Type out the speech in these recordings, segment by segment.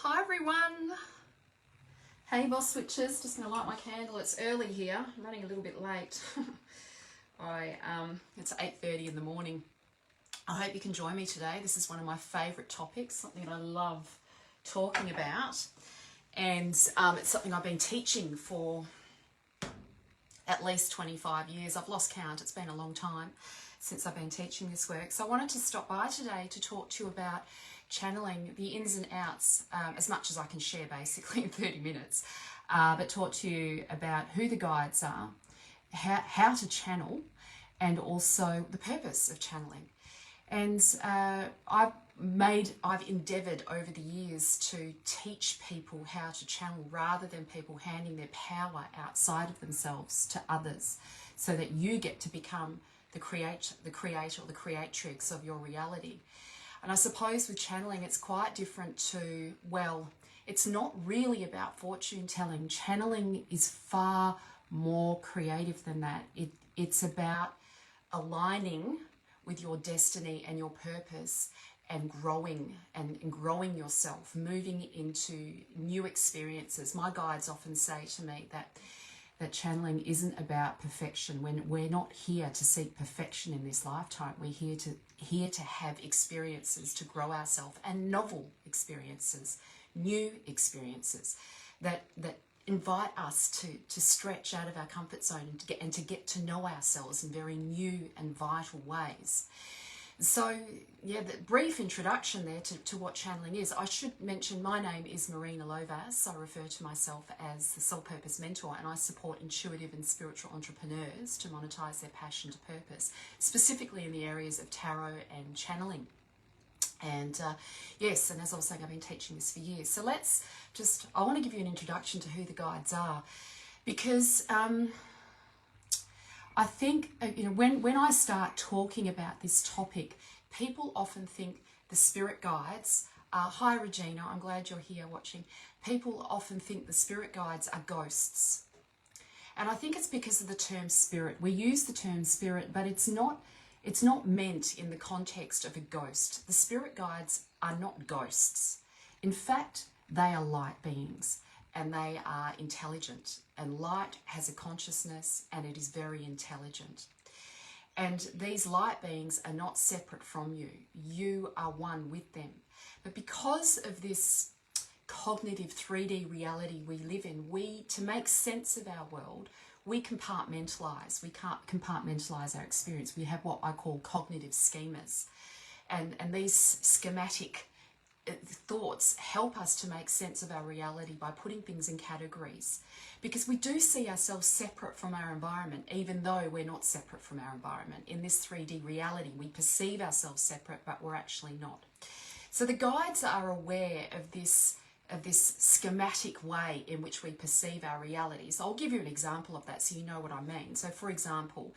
Hi everyone. Hey boss switchers, just gonna light my candle. It's early here. I'm running a little bit late. It's 8:30 in the morning. I hope you can join me today. This is one of my favourite topics, something that I love talking about, and it's something I've been teaching for at least 25 years. I've lost count. It's been a long time since I've been teaching this work. So I wanted to stop by today to talk to you about channeling, the ins and outs, as much as I can share basically in 30 minutes, but talk to you about who the guides are, how to channel, and also the purpose of channeling. And I've endeavoured over the years to teach people how to channel rather than people handing their power outside of themselves to others, so that you get to become the creator or the creatrix of your reality. And I suppose with channeling, it's quite different to, well, it's not really about fortune telling. Channeling is far more creative than that. It's about aligning with your destiny and your purpose, and growing yourself, moving into new experiences. My guides often say to me that channeling isn't about perfection. When we're not here to seek perfection in this lifetime, we're here to have experiences to grow ourselves, and novel experiences, new experiences that invite us to stretch out of our comfort zone and to get to know ourselves in very new and vital ways. So, yeah, the brief introduction there to what channeling is. I should mention my name is Marina Lovas. I refer to myself as the Soul Purpose Mentor, and I support intuitive and spiritual entrepreneurs to monetize their passion to purpose, specifically in the areas of tarot and channeling. And yes, and as I was saying, I've been teaching this for years. So I want to give you an introduction to who the guides are, because I think, when I start talking about this topic, people often think the spirit guides are, hi Regina, I'm glad you're here watching. People often think the spirit guides are ghosts. And I think it's because of the term spirit. We use the term spirit, but it's not meant in the context of a ghost. The spirit guides are not ghosts. In fact, they are light beings, and they are intelligent, and light has a consciousness, and it is very intelligent. And these light beings are not separate from you. You are one with them. But because of this cognitive 3D reality we live in, to make sense of our world, we compartmentalize. We can't compartmentalize our experience. We have what I call cognitive schemas. And these schematic thoughts help us to make sense of our reality by putting things in categories, because we do see ourselves separate from our environment, even though we're not separate from our environment. In this 3D reality, we perceive ourselves separate, but we're actually not. So the guides are aware of this schematic way in which we perceive our reality. So I'll give you an example of that so you know what I mean. So for example,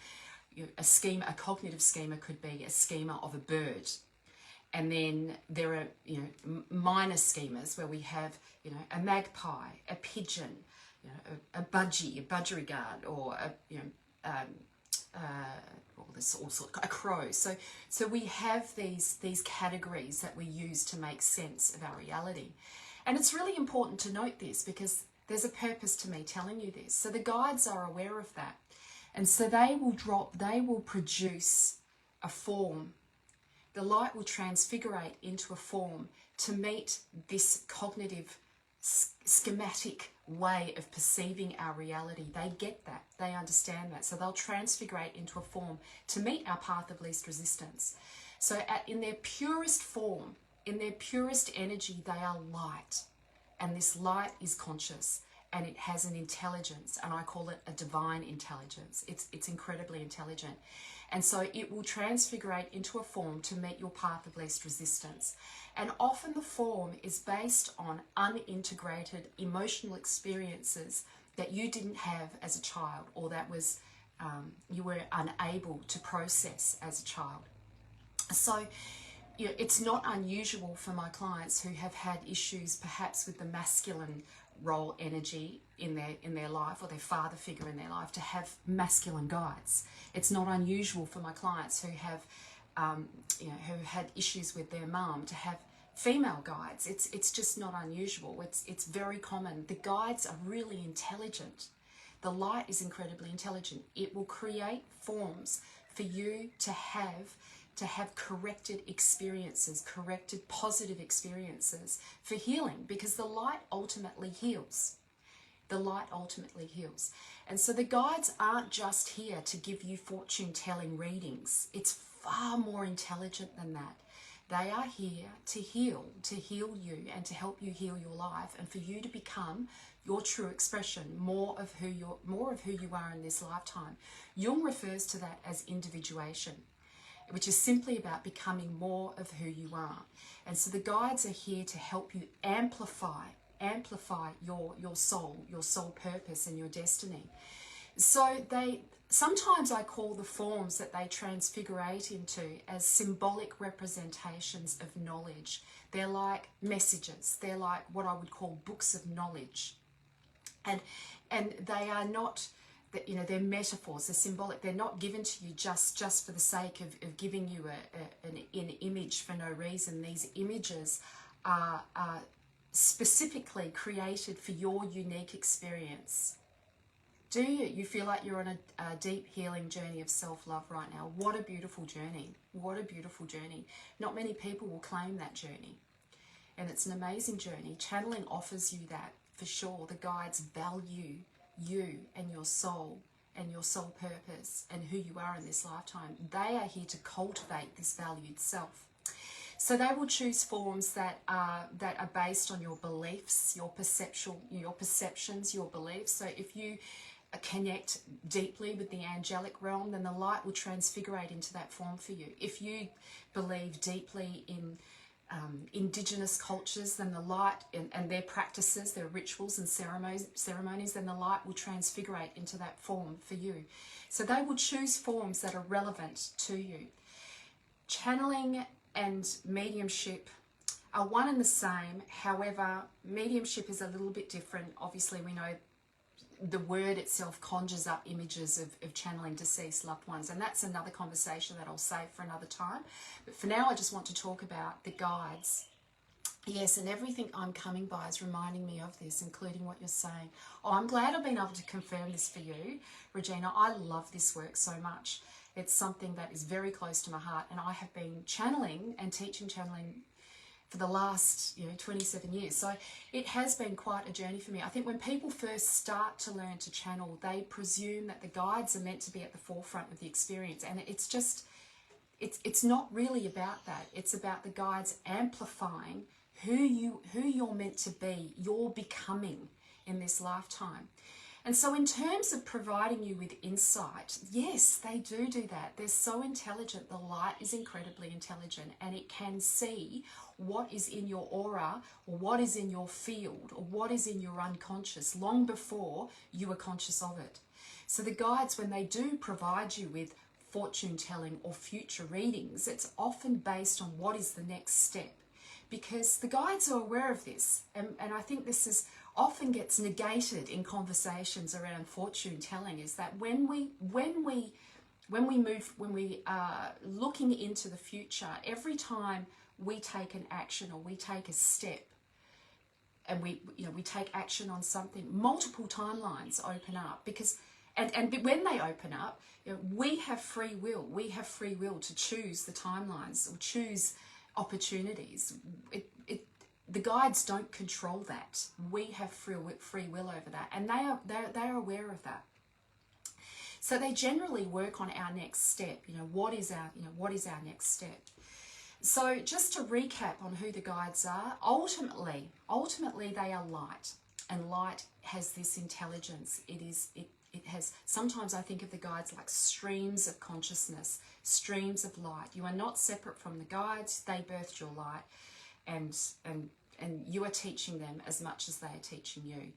a cognitive schema could be a schema of a bird. And then there are, minor schemas where we have, a magpie, a pigeon, a budgie, a budgerigar, or a crow. So we have these categories that we use to make sense of our reality. And it's really important to note this, because there's a purpose to me telling you this. So the guides are aware of that. And so they will produce a form. The light will transfigurate into a form to meet this cognitive schematic way of perceiving our reality. They get that. They understand that. So they'll transfigurate into a form to meet our path of least resistance. So in their purest form, in their purest energy, they are light. And this light is conscious, and it has an intelligence, and I call it a divine intelligence. It's incredibly intelligent. And so it will transfigurate into a form to meet your path of least resistance. And often the form is based on unintegrated emotional experiences that you didn't have as a child, or that you were unable to process as a child. So it's not unusual for my clients who have had issues perhaps with the masculine role energy in their life, or their father figure in their life, to have masculine guides. It's not unusual for my clients who have who had issues with their mum to have female guides. It's just not unusual. It's very common. The guides are really intelligent. The light is incredibly intelligent. It will create forms for you to have corrected experiences, corrected positive experiences for healing, because the light ultimately heals. The light ultimately heals. And so the guides aren't just here to give you fortune telling readings. It's far more intelligent than that. They are here to heal you and to help you heal your life, and for you to become your true expression, more of who you are in this lifetime. Jung refers to that as individuation, which is simply about becoming more of who you are. And so the guides are here to help you amplify your soul purpose and your destiny. So sometimes I call the forms that they transfigurate into as symbolic representations of knowledge. They're like messages. They're like what I would call books of knowledge. And they are not, they're metaphors, they're symbolic. They're not given to you just for the sake of giving you an image for no reason. These images are specifically created for your unique experience. Do you feel like you're on a deep healing journey of self-love right now? What a beautiful journey. What a beautiful journey. Not many people will claim that journey. And it's an amazing journey. Channeling offers you that for sure. The guides value you and your soul purpose and who you are in this lifetime. They are here to cultivate this valued self. So they will choose forms that are based on your beliefs, your perceptions, your beliefs. So if you connect deeply with the angelic realm, then the light will transfigurate into that form for you. If you believe deeply in indigenous cultures, then the light and their practices, their rituals and ceremonies, then the light will transfigurate into that form for you. So they will choose forms that are relevant to you. Channeling and mediumship are one and the same. However, mediumship is a little bit different. Obviously, we know the word itself conjures up images of channeling deceased loved ones, and that's another conversation that I'll save for another time. But for now, I just want to talk about the guides. Yes, and everything I'm coming by is reminding me of this, including what you're saying. Oh, I'm glad I've been able to confirm this for you, Regina. I love this work so much. It's something that is very close to my heart, and I have been channeling and teaching channeling for the last 27 years. So it has been quite a journey for me. I think when people first start to learn to channel, they presume that the guides are meant to be at the forefront of the experience, and it's not really about that. It's about the guides amplifying who you're meant to be, you're becoming in this lifetime. And so in terms of providing you with insight, yes, they do that. They're so intelligent. The light is incredibly intelligent, and it can see what is in your aura, or what is in your field, or what is in your unconscious long before you are conscious of it. So the guides, when they do provide you with fortune telling or future readings, it's often based on what is the next step, because the guides are aware of this. And I think this is often gets negated in conversations around fortune telling, is that when we are looking into the future, every time we take an action or we take a step and we take action on something, multiple timelines open up, because and when they open up, we have free will. We have free will to choose the timelines or choose opportunities. The guides don't control that. We have free will over that, and they are aware of that. So they generally work on our next step. What is our next step? So just to recap on who the guides are, ultimately they are light, and light has this intelligence. It has, sometimes I think of the guides like streams of consciousness, streams of light. You are not separate from the guides. They birthed your light, and you are teaching them as much as they are teaching you,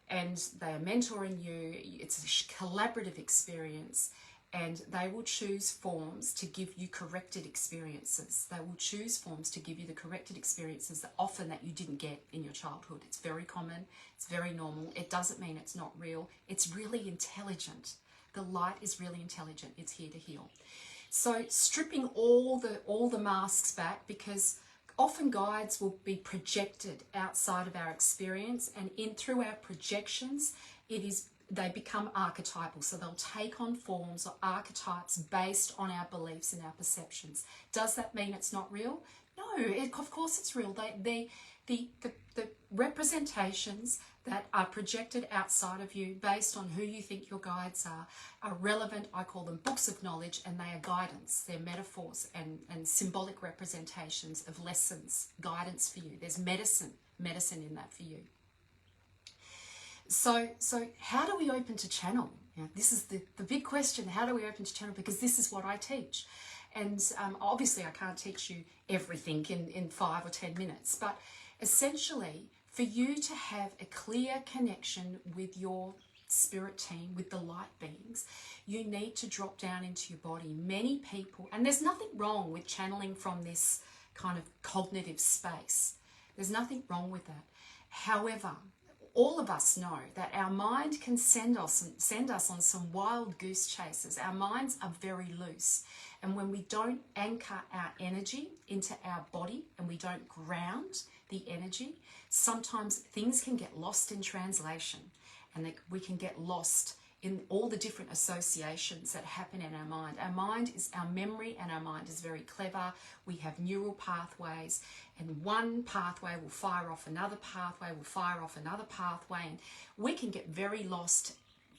and they are mentoring you. It's a collaborative experience, and they will choose forms to give you corrected experiences. They will choose forms to give you the corrected experiences that often that you didn't get in your childhood. It's very common. It's very normal. It doesn't mean it's not real. It's really intelligent. The light is really intelligent. It's here to heal. So stripping all the masks back, because often guides will be projected outside of our experience, and through our projections, they become archetypal. So they'll take on forms or archetypes based on our beliefs and our perceptions. Does that mean it's not real? No, of course it's real. The representations that are projected outside of you based on who you think your guides are relevant. I call them books of knowledge, and they are guidance. They're metaphors and symbolic representations of lessons, guidance for you. There's medicine in that for you. So how do we open to channel? This is the big question. How do we open to channel? Because this is what I teach. And obviously I can't teach you everything in 5 or 10 minutes, but essentially for you to have a clear connection with your spirit team, with the light beings, you need to drop down into your body. Many people, and there's nothing wrong with channeling from this kind of cognitive space. There's nothing wrong with that. However, all of us know that our mind can send us on some wild goose chases. Our minds are very loose. And when we don't anchor our energy into our body and we don't ground the energy, sometimes things can get lost in translation, and we can get lost in all the different associations that happen in our mind. Our memory and our mind is very clever. We have neural pathways, and one pathway will fire off another pathway, and we can get very lost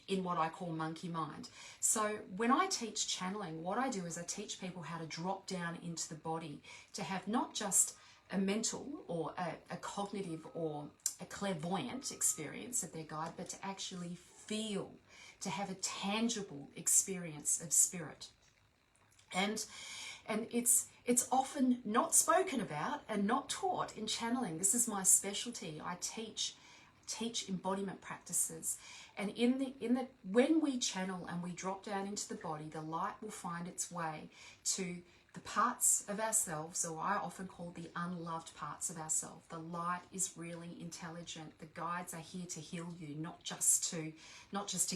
in what I call monkey mind. So when I teach channeling, what I do is I teach people how to drop down into the body, to have not just a mental or a cognitive or a clairvoyant experience of their guide, but to actually feel, to have a tangible experience of spirit. And it's often not spoken about and not taught in channeling. This is my specialty. I teach embodiment practices, and when we channel and we drop down into the body, the light will find its way to the parts of ourselves, or I often call the unloved parts of ourselves. The light is really intelligent. The guides are here to heal you, not just to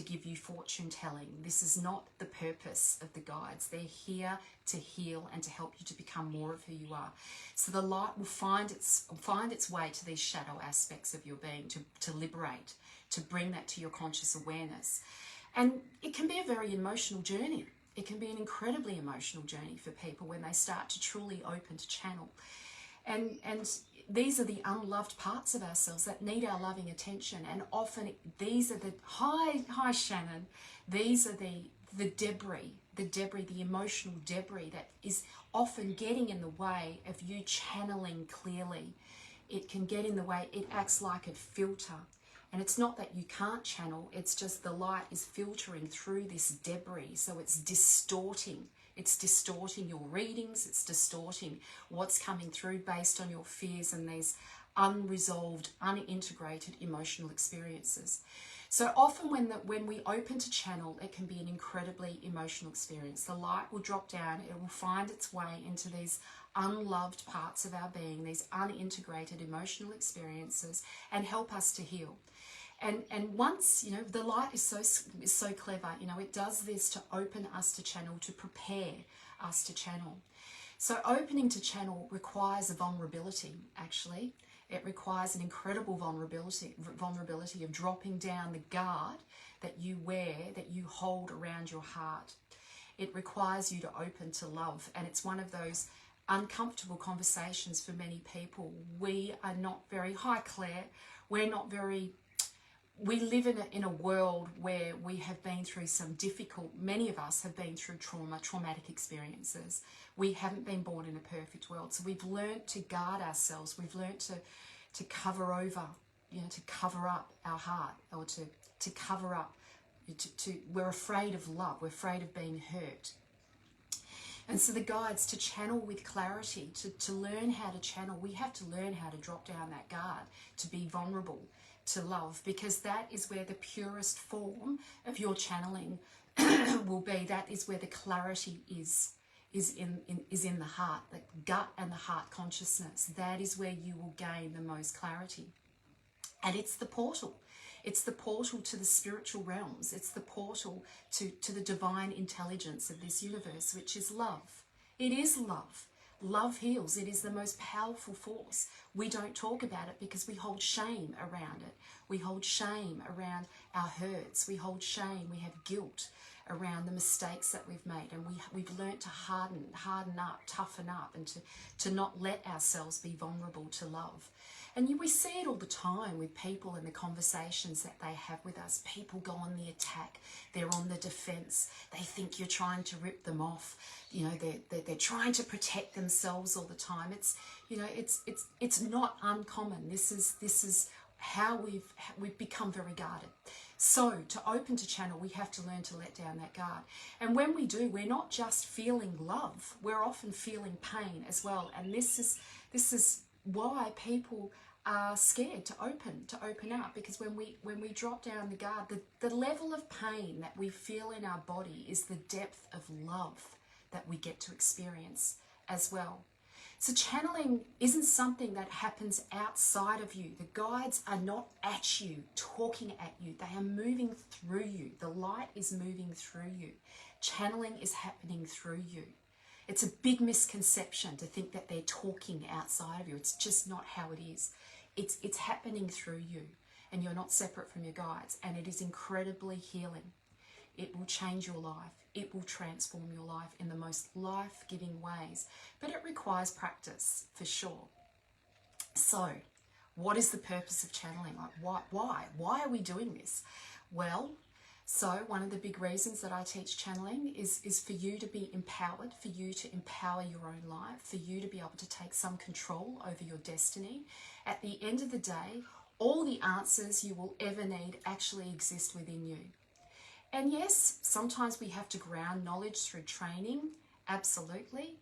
give you fortune telling. This is not the purpose of the guides. They're here to heal and to help you to become more of who you are. So the light will find its way to these shadow aspects of your being, to liberate, to bring that to your conscious awareness. And it can be a very emotional journey. It can be an incredibly emotional journey for people when they start to truly open to channel. And these are the unloved parts of ourselves that need our loving attention. And often these are the, hi Shannon, these are the debris, the emotional debris that is often getting in the way of you channeling clearly. It can get in the way. It acts like a filter. And it's not that you can't channel, it's just the light is filtering through this debris, so it's distorting. It's distorting your readings, it's distorting what's coming through based on your fears and these unresolved, unintegrated emotional experiences. So often when we open to channel, it can be an incredibly emotional experience. The light will drop down, it will find its way into these unloved parts of our being, these unintegrated emotional experiences, and help us to heal. And once, the light is so clever, it does this to open us to channel, to prepare us to channel. So opening to channel requires a vulnerability, actually. It requires an incredible vulnerability of dropping down the guard that you wear, that you hold around your heart. It requires you to open to love, and it's one of those uncomfortable conversations for many people. We are not very, hi Claire, we live in a world where we have been through some many of us have been through traumatic experiences. We haven't been born in a perfect world. So we've learnt to guard ourselves. We've learnt to cover over, to cover up our heart, or to cover up, we're afraid of love. We're afraid of being hurt. And so the guides, to channel with clarity, to learn how to channel, we have to learn how to drop down that guard, to be vulnerable, to love, because that is where the purest form of your channeling will be. That is where the clarity is in the heart, the gut and the heart consciousness. That is where you will gain the most clarity. And it's the portal. It's the portal to the spiritual realms. It's the portal to the divine intelligence of this universe, which is love. It is love. Love heals. It is the most powerful force. We don't talk about it because we hold shame around it. We hold shame around our hurts. We hold shame. We have guilt around the mistakes that we've made. And we've learnt to harden up, toughen up, and to not let ourselves be vulnerable to love. And we see it all the time with people in the conversations that they have with us. People go on the attack. They're on the defense. They think you're trying to rip them off. You know, they're trying to protect themselves all the time. It's, you know, it's not uncommon. This is how we've become very guarded. So to open to channel, we have to learn to let down that guard. And when we do, we're not just feeling love. We're often feeling pain as well. And this is why people are scared to open up, because when we drop down the guard, the level of pain that we feel in our body is the depth of love that we get to experience as well. So channeling isn't something that happens outside of you. The guides are not at you, talking at you. They are moving through you. The light is moving through you. Channeling is happening through you. It's a big misconception to think that they're talking outside of you. It's just not how it is. It's happening through you, and you're not separate from your guides, and it is incredibly healing. It will change your life. It will transform your life in the most life-giving ways, but it requires practice for sure. So, what is the purpose of channeling? Like, why are we doing this? Well, so one of the big reasons that I teach channeling is for you to be empowered, for you to empower your own life, for you to be able to take some control over your destiny. At the end of the day, all the answers you will ever need actually exist within you. And yes, sometimes we have to ground knowledge through training, absolutely.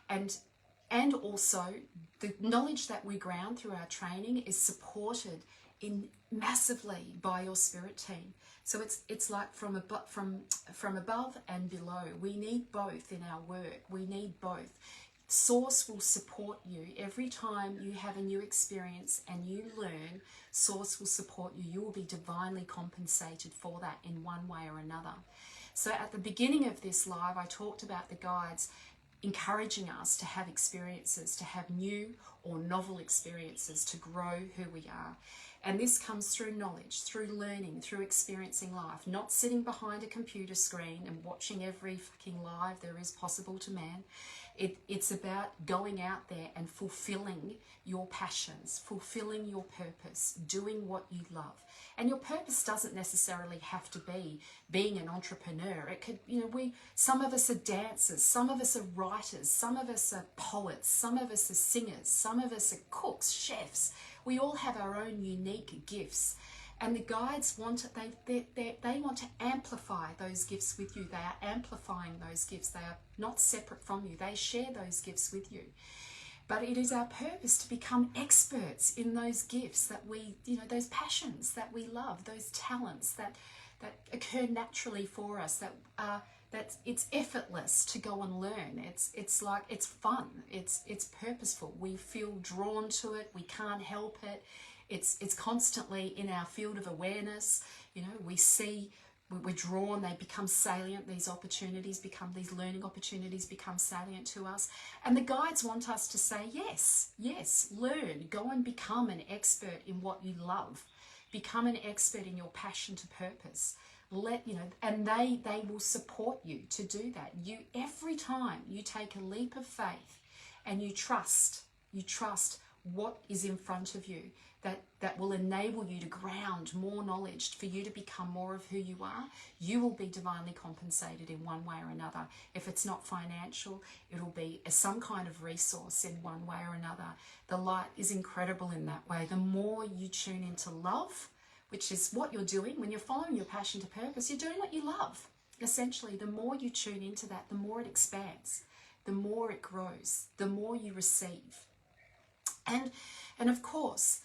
And also the knowledge that we ground through our training is supported in massively by your spirit team. So it's like from above and below. We need both in our work. We need both. Source will support you every time you have a new experience and you learn. Source will support you. You will be divinely compensated for that in one way or another. So at the beginning of this live, I talked about the guides encouraging us to have experiences, to have new or novel experiences, to grow who we are. And this comes through knowledge, through learning, through experiencing life, not sitting behind a computer screen and watching every fucking live there is possible to man. It's about going out there and fulfilling your passions, fulfilling your purpose, doing what you love. And your purpose doesn't necessarily have to be being an entrepreneur. It could, some of us are dancers, some of us are writers, some of us are poets, some of us are singers, some of us are cooks, chefs. We all have our own unique gifts. And the guides want they want to amplify those gifts with you. They are amplifying those gifts. They are not separate from you. They share those gifts with you. But it is our purpose to become experts in those gifts that we, those passions that we love, those talents that occur naturally for us, that it's effortless to go and learn. It's like, it's fun. It's purposeful. We feel drawn to it. We can't help it. It's constantly in our field of awareness. We see, we're drawn, they become salient, these learning opportunities become salient to us. And the guides want us to say, yes, learn, go and become an expert in what you love. Become an expert in your passion to purpose. And they will support you to do that. Every time you take a leap of faith and you trust what is in front of you, that will enable you to ground more knowledge for you to become more of who you are, you will be divinely compensated in one way or another. If it's not financial, it'll be some kind of resource in one way or another. The light is incredible in that way. The more you tune into love, which is what you're doing when you're following your passion to purpose, you're doing what you love. Essentially, the more you tune into that, the more it expands, the more it grows, the more you receive. And of course,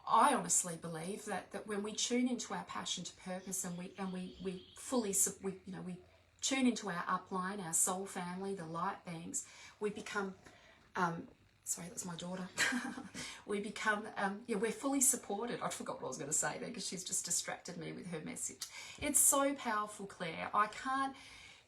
I honestly believe that when we tune into our passion to purpose and we fully we tune into our upline, our soul family, the light beings, we become sorry, that's my daughter. We become we're fully supported. I forgot what I was going to say there because she's just distracted me with her message. It's so powerful, Claire. I can't.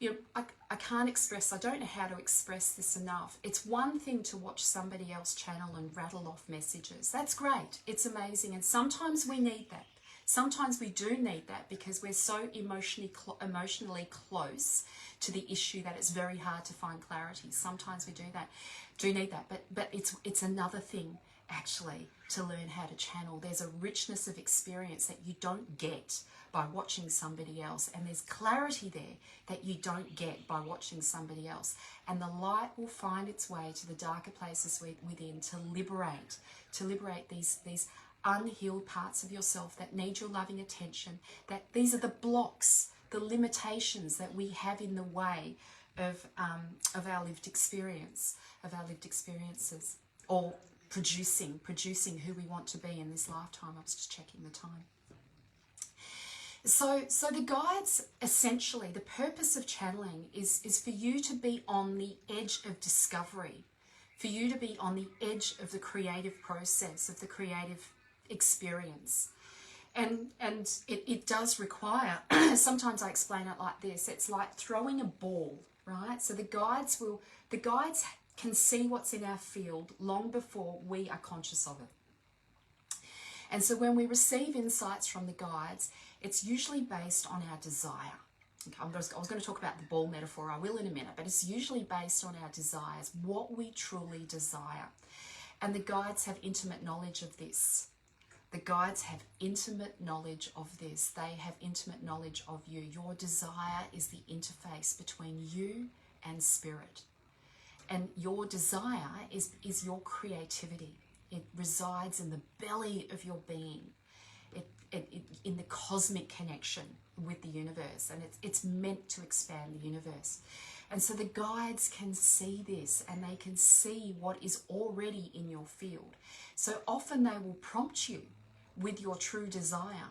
I can't express, I don't know how to express this enough. It's one thing to watch somebody else channel and rattle off messages. That's great. It's amazing. And sometimes we need that. Sometimes we do need that because we're so emotionally close to the issue that it's very hard to find clarity. Sometimes we do need that. But it's another thing actually to learn how to channel. There's a richness of experience that you don't get by watching somebody else, and there's clarity there that you don't get by watching somebody else, and the light will find its way to the darker places within to liberate these unhealed parts of yourself that need your loving attention. That these are the blocks, the limitations that we have in the way of our lived experience, of our lived experiences, or producing who we want to be in this lifetime. I was just checking the time. So the guides, essentially, the purpose of channeling is for you to be on the edge of discovery, for you to be on the edge of the creative process, of the creative experience. And it does require, sometimes I explain it like this, it's like throwing a ball, right? So the guides can see what's in our field long before we are conscious of it. And so when we receive insights from the guides, it's usually based on our desire. Okay, I was going to talk about the ball metaphor, I will in a minute, but it's usually based on our desires, what we truly desire. And the guides have intimate knowledge of this. The guides have intimate knowledge of this. They have intimate knowledge of you. Your desire is the interface between you and spirit. And your desire is your creativity. It resides in the belly of your being, in the cosmic connection with the universe, and it's meant to expand the universe. And so the guides can see this, and they can see what is already in your field. So often they will prompt you with your true desire,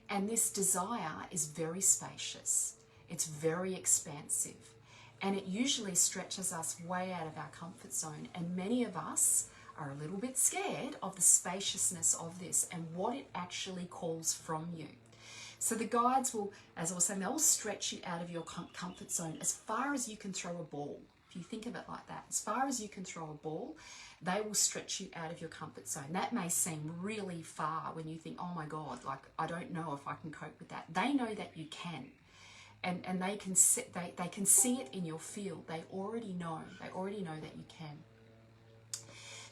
and this desire is very spacious, it's very expansive, and it usually stretches us way out of our comfort zone. And many of us are a little bit scared of the spaciousness of this and what it actually calls from you. So the guides will, as I was saying, they'll stretch you out of your comfort zone as far as you can throw a ball. If you think of it like that, as far as you can throw a ball, they will stretch you out of your comfort zone. That may seem really far when you think, oh my God, like I don't know if I can cope with that. They know that you can. And they can see it in your field. They already know that you can.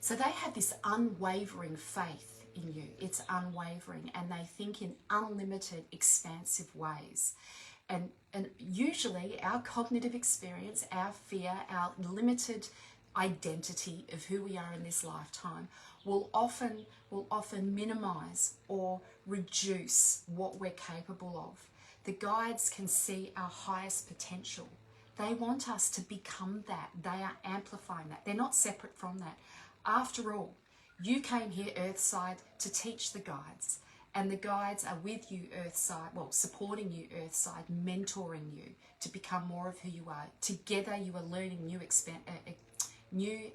So they have this unwavering faith in you. It's unwavering, and they think in unlimited, expansive ways. And usually our cognitive experience, our fear, our limited identity of who we are in this lifetime will often minimize or reduce what we're capable of. The guides can see our highest potential. They want us to become that. They are amplifying that. They're not separate from that. After all, you came here earthside to teach the guides, and the guides are with you earthside, well, supporting you earthside, mentoring you to become more of who you are. Together you are learning new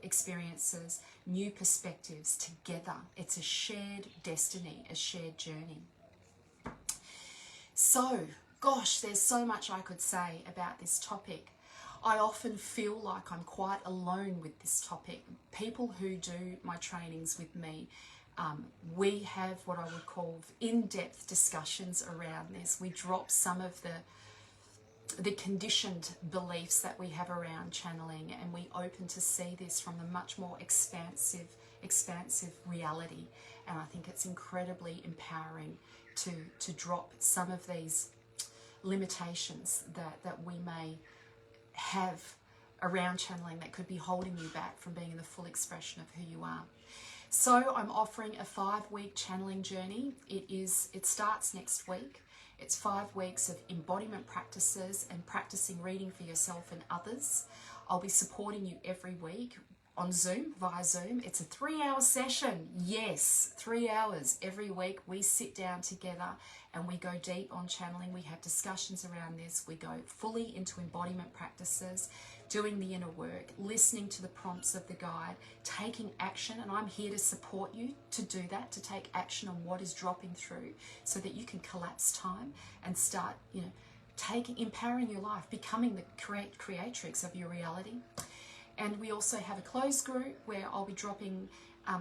experiences, new perspectives together. It's a shared destiny, a shared journey. So, gosh, there's so much I could say about this topic. I often feel like I'm quite alone with this topic. People who do my trainings with me, we have what I would call in-depth discussions around this. We drop some of the conditioned beliefs that we have around channeling, and we open to see this from a much more expansive reality. And I think it's incredibly empowering to drop some of these limitations that we may have around channeling that could be holding you back from being in the full expression of who you are. So I'm offering a 5-week channeling journey. It starts next week. It's 5 weeks of embodiment practices and practicing reading for yourself and others. I'll be supporting you every week on Zoom, via Zoom. It's a 3-hour session. Yes, 3 hours every week. We sit down together and we go deep on channeling. We have discussions around this. We go fully into embodiment practices, doing the inner work, listening to the prompts of the guide, taking action. And I'm here to support you to do that, to take action on what is dropping through so that you can collapse time and start, empowering your life, becoming the creatrix of your reality. And we also have a closed group where I'll be dropping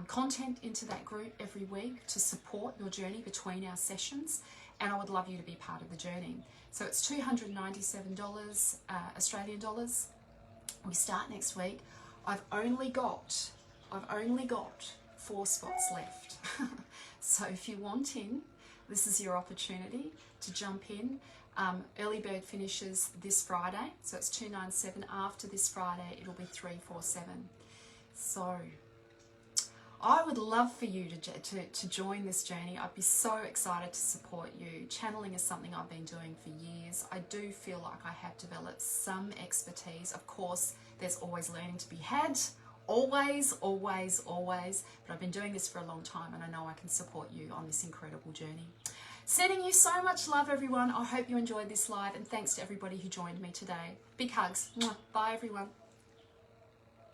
content into that group every week to support your journey between our sessions, and I would love you to be part of the journey. So it's $297 Australian dollars. We start next week. I've only got 4 spots left. So if you want in, this is your opportunity to jump in. Early bird finishes this Friday, so it's $297. After this Friday, it'll be $347. So I would love for you to join this journey. I'd be so excited to support you. Channeling is something I've been doing for years. I do feel like I have developed some expertise. Of course, there's always learning to be had. Always, always, always. But I've been doing this for a long time, and I know I can support you on this incredible journey. Sending you so much love, everyone. I hope you enjoyed this live, and thanks to everybody who joined me today. Big hugs. Bye, everyone.